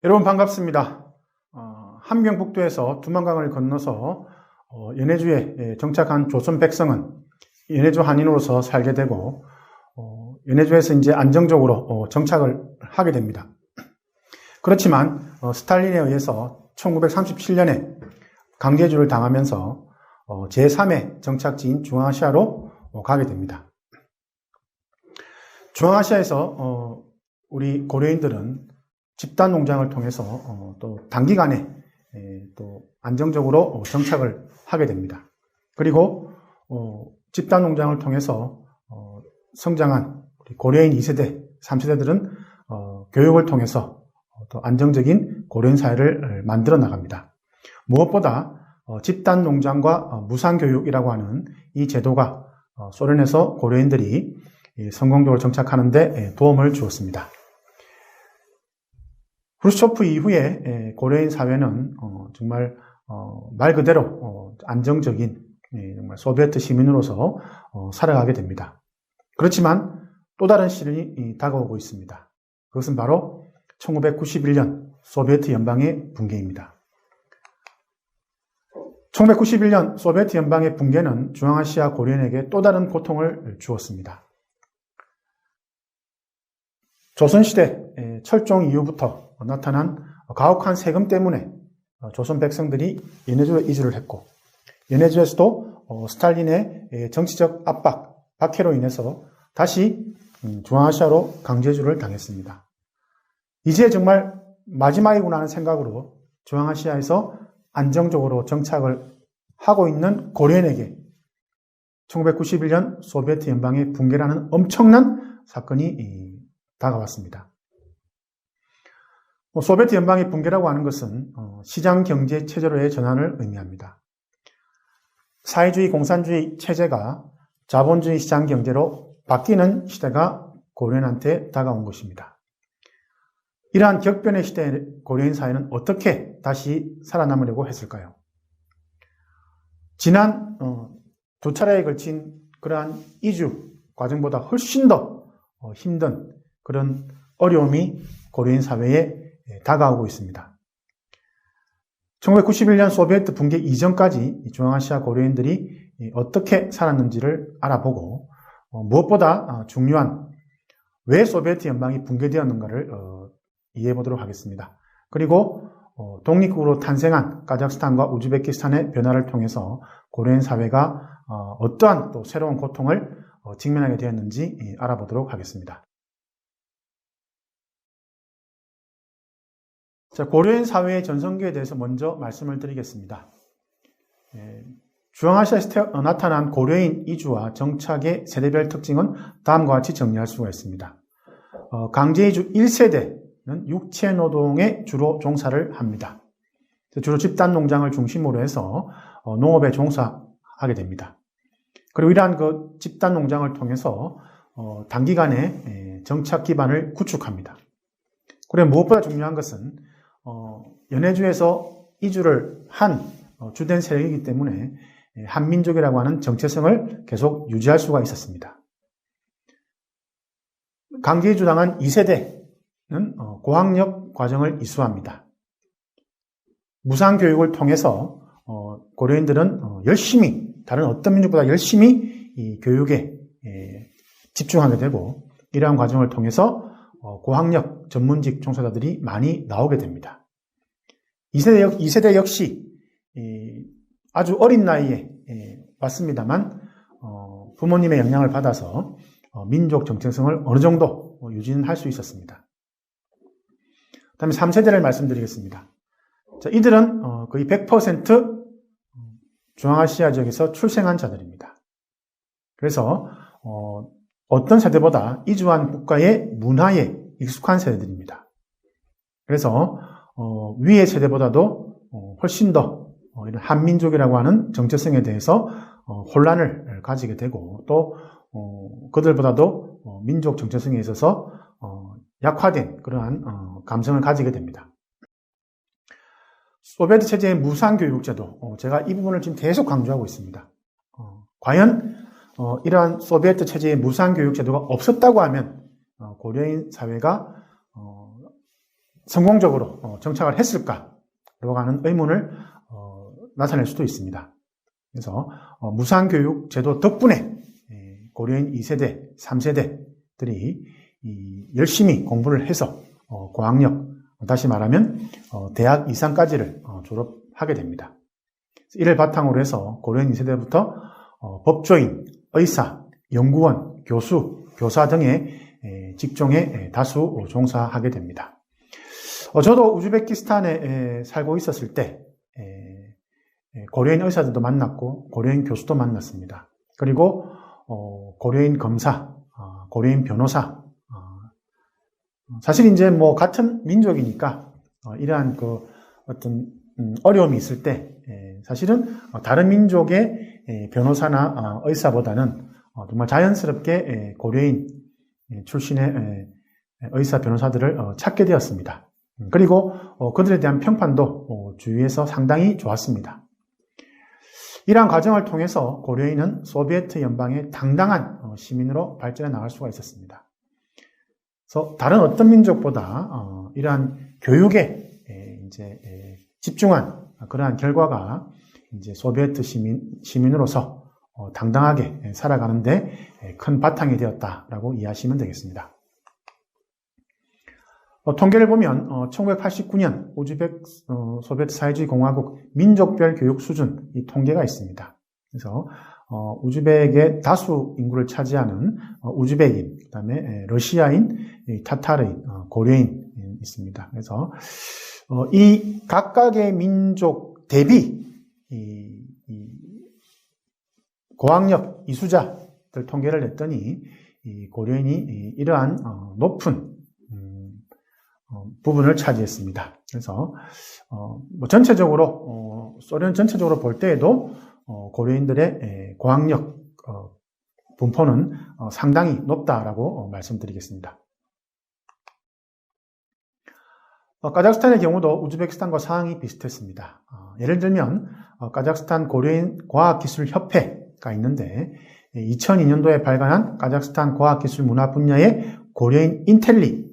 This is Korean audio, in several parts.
여러분 반갑습니다. 함경북도에서 두만강을 건너서 연해주에 정착한 조선 백성은 연해주 한인으로서 살게 되고 연해주에서 이제 안정적으로 정착을 하게 됩니다. 그렇지만 스탈린에 의해서 1937년에 강제주를 당하면서 제3의 정착지인 중앙아시아로 가게 됩니다. 중앙아시아에서 우리 고려인들은 집단 농장을 통해서 또 단기간에 또 안정적으로 정착을 하게 됩니다. 그리고 집단 농장을 통해서 성장한 우리 고려인 2세대, 3세대들은 교육을 통해서 또 안정적인 고려인 사회를 만들어 나갑니다. 무엇보다 집단 농장과 무상교육이라고 하는 이 제도가 소련에서 고려인들이 성공적으로 정착하는 데 도움을 주었습니다. 후르츠초프 이후에 고려인 사회는 정말 말 그대로 안정적인 정말 소비에트 시민으로서 살아가게 됩니다. 그렇지만 또 다른 시련이 다가오고 있습니다. 그것은 바로 1991년 소비에트 연방의 붕괴입니다. 1991년 소비에트 연방의 붕괴는 중앙아시아 고려인에게 또 다른 고통을 주었습니다. 조선시대 철종 이후부터 나타난 가혹한 세금 때문에 조선 백성들이 연해주에 이주를 했고, 연해주에서도 스탈린의 정치적 압박, 박해로 인해서 다시 중앙아시아로 강제주를 당했습니다. 이제 정말 마지막이구나 하는 생각으로 중앙아시아에서 안정적으로 정착을 하고 있는 고려인에게 1991년 소비에트 연방의 붕괴라는 엄청난 사건이 다가왔습니다. 소비에트 연방의 붕괴라고 하는 것은 시장 경제 체제로의 전환을 의미합니다. 사회주의 공산주의 체제가 자본주의 시장 경제로 바뀌는 시대가 고려인한테 다가온 것입니다. 이러한 격변의 시대에 고려인 사회는 어떻게 다시 살아남으려고 했을까요? 지난 두 차례에 걸친 그러한 이주 과정보다 훨씬 더 힘든 그런 어려움이 고려인 사회에 다가오고 있습니다. 1991년 소비에트 붕괴 이전까지 중앙아시아 고려인들이 어떻게 살았는지를 알아보고 무엇보다 중요한 왜 소비에트 연방이 붕괴되었는가를 이해해 보도록 하겠습니다. 그리고 독립국으로 탄생한 카자흐스탄과 우즈베키스탄의 변화를 통해서 고려인 사회가 어떠한 또 새로운 고통을 직면하게 되었는지 알아보도록 하겠습니다. 자, 고려인 사회의 전성기에 대해서 먼저 말씀을 드리겠습니다. 중앙아시아에서 나타난 고려인 이주와 정착의 세대별 특징은 다음과 같이 정리할 수가 있습니다. 강제이주 1세대는 육체노동에 주로 종사를 합니다. 주로 집단 농장을 중심으로 해서 농업에 종사하게 됩니다. 그리고 이러한 그 집단 농장을 통해서 단기간에 정착 기반을 구축합니다. 그리고 무엇보다 중요한 것은 연해주에서 이주를 한 주된 세력이기 때문에 한민족이라고 하는 정체성을 계속 유지할 수가 있었습니다. 강제이주 당한 2세대는 고학력 과정을 이수합니다. 무상교육을 통해서 고려인들은 열심히, 다른 어떤 민족보다 열심히 이 교육에 집중하게 되고, 이러한 과정을 통해서 고학력 전문직 종사자들이 많이 나오게 됩니다. 2세대 역시 아주 어린 나이에 왔습니다만 부모님의 영향을 받아서 민족 정체성을 어느 정도 유지는 할 수 있었습니다. 그 다음에 3세대를 말씀드리겠습니다. 자, 이들은 거의 100% 중앙아시아 지역에서 출생한 자들입니다. 그래서 어떤 세대보다 이주한 국가의 문화에 익숙한 세대들입니다. 그래서 위의 세대보다도 훨씬 더 이런 한민족이라고 하는 정체성에 대해서 혼란을 가지게 되고, 또 그들보다도 민족 정체성에 있어서 약화된 그러한 감성을 가지게 됩니다. 소비에트 체제의 무상교육제도, 제가 이 부분을 지금 계속 강조하고 있습니다. 과연 이러한 소비에트 체제의 무상교육제도가 없었다고 하면 고려인 사회가 성공적으로 정착을 했을까라고 하는 의문을 나타낼 수도 있습니다. 그래서 무상교육 제도 덕분에 고려인 2세대, 3세대들이 열심히 공부를 해서 고학력, 다시 말하면 대학 이상까지를 졸업하게 됩니다. 이를 바탕으로 해서 고려인 2세대부터 법조인, 의사, 연구원, 교수, 교사 등의 직종에 다수 종사하게 됩니다. 저도 우즈베키스탄에 살고 있었을 때 고려인 의사들도 만났고 고려인 교수도 만났습니다. 그리고 고려인 검사, 고려인 변호사, 사실 이제 뭐 같은 민족이니까 이러한 그 어떤 어려움이 있을 때 사실은 다른 민족의 변호사나 의사보다는 정말 자연스럽게 고려인 출신의 의사 변호사들을 찾게 되었습니다. 그리고 그들에 대한 평판도 주위에서 상당히 좋았습니다. 이러한 과정을 통해서 고려인은 소비에트 연방의 당당한 시민으로 발전해 나갈 수가 있었습니다. 그래서 다른 어떤 민족보다 이러한 교육에 이제 집중한 그러한 결과가 이제 소비에트 시민으로서 당당하게 살아가는데 큰 바탕이 되었다라고 이해하시면 되겠습니다. 통계를 보면 1989년 우즈벡 소비에트 사회주의 공화국 민족별 교육 수준 이 통계가 있습니다. 그래서 우즈벡의 다수 인구를 차지하는 우즈벡인, 그다음에 러시아인, 타타르인, 고려인 있습니다. 그래서 이 각각의 민족 대비 이 고학력 이수자들 통계를 냈더니 이 고려인이 이러한 높은 부분을 차지했습니다. 그래서 뭐 전체적으로 소련 전체적으로 볼 때에도 고려인들의 고학력 분포는 상당히 높다라고 말씀드리겠습니다. 카자흐스탄의 경우도 우즈베키스탄과 상황이 비슷했습니다. 예를 들면 카자흐스탄 고려인 과학기술협회가 있는데 2002년도에 발간한 카자흐스탄 과학기술 문화 분야의 고려인 인텔리에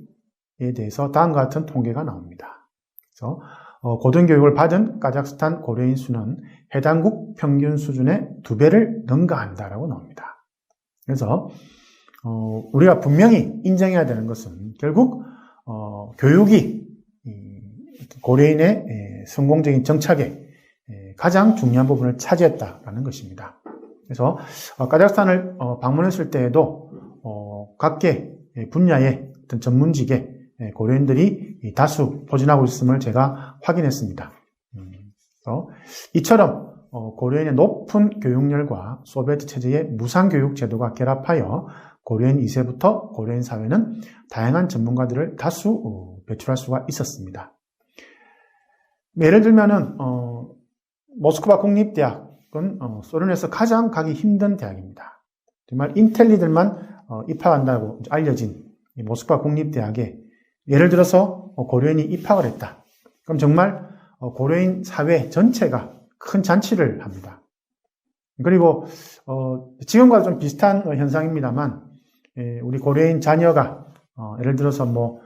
대해서 다음과 같은 통계가 나옵니다. 그래서 고등교육을 받은 카자흐스탄 고려인 수는 해당국 평균 수준의 2배를 능가한다라고 나옵니다. 그래서 우리가 분명히 인정해야 되는 것은 결국 교육이 고려인의 성공적인 정착에 가장 중요한 부분을 차지했다라는 것입니다. 그래서 카자흐스탄을 방문했을 때에도 각계 분야의 어떤 전문직에 고려인들이 다수 포진하고 있음을 제가 확인했습니다. 그래서 이처럼 고려인의 높은 교육열과 소비에트 체제의 무상교육 제도가 결합하여 고려인 2세부터 고려인 사회는 다양한 전문가들을 다수 배출할 수가 있었습니다. 예를 들면은 모스크바 국립대학은 소련에서 가장 가기 힘든 대학입니다. 정말 인텔리들만 입학한다고 알려진 이 모스크바 국립대학에 예를 들어서 고려인이 입학을 했다. 그럼 정말 고려인 사회 전체가 큰 잔치를 합니다. 그리고 지금과 좀 비슷한 현상입니다만 우리 고려인 자녀가 예를 들어서 뭐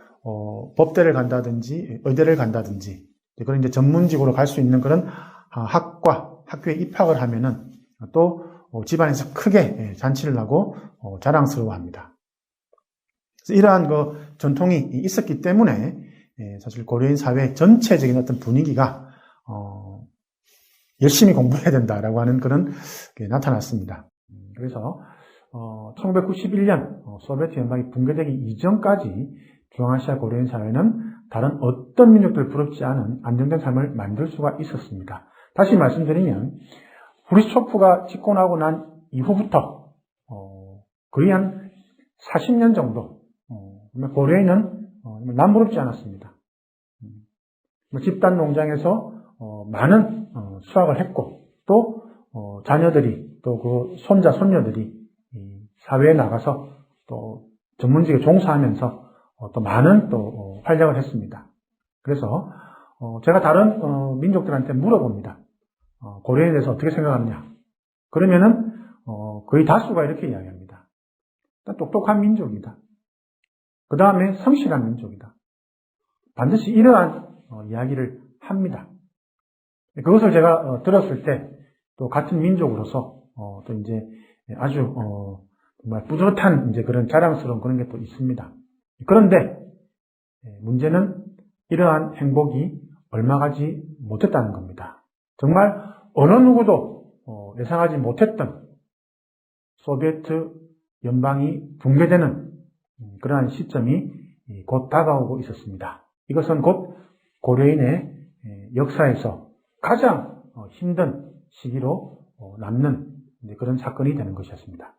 법대를 간다든지 의대를 간다든지 그런 이제 전문직으로 갈 수 있는 그런 학교에 입학을 하면은 또 집안에서 크게 잔치를 하고 자랑스러워합니다. 그래서 이러한 그 전통이 있었기 때문에 사실 고려인 사회 전체적인 어떤 분위기가 열심히 공부해야 된다라고 하는 그런 게 나타났습니다. 그래서 1991년 소비에트 연방이 붕괴되기 이전까지 중앙아시아 고려인 사회는 다른 어떤 민족들 부럽지 않은 안정된 삶을 만들 수가 있었습니다. 다시 말씀드리면 후르츠초프가 집권하고 난 이후부터 거의 한 40년 정도 고려인은 남부럽지 않았습니다. 집단 농장에서 많은 수확을 했고 또 자녀들이 또 그 손자 손녀들이 사회에 나가서 또 전문직에 종사하면서 또 많은 또 활약을 했습니다. 그래서 제가 다른 민족들한테 물어봅니다. 고려인에 대해서 어떻게 생각하느냐? 그러면은 거의 다수가 이렇게 이야기합니다. 똑똑한 민족이다. 그 다음에 성실한 민족이다. 반드시 이러한 이야기를 합니다. 그것을 제가 들었을 때 또 같은 민족으로서 또 이제 아주 정말 뿌듯한 이제 그런 자랑스러운 그런 게 또 있습니다. 그런데 문제는 이러한 행복이 얼마 가지 못했다는 겁니다. 정말 어느 누구도 예상하지 못했던 소비에트 연방이 붕괴되는 그러한 시점이 곧 다가오고 있었습니다. 이것은 곧 고려인의 역사에서 가장 힘든 시기로 남는 그런 사건이 되는 것이었습니다.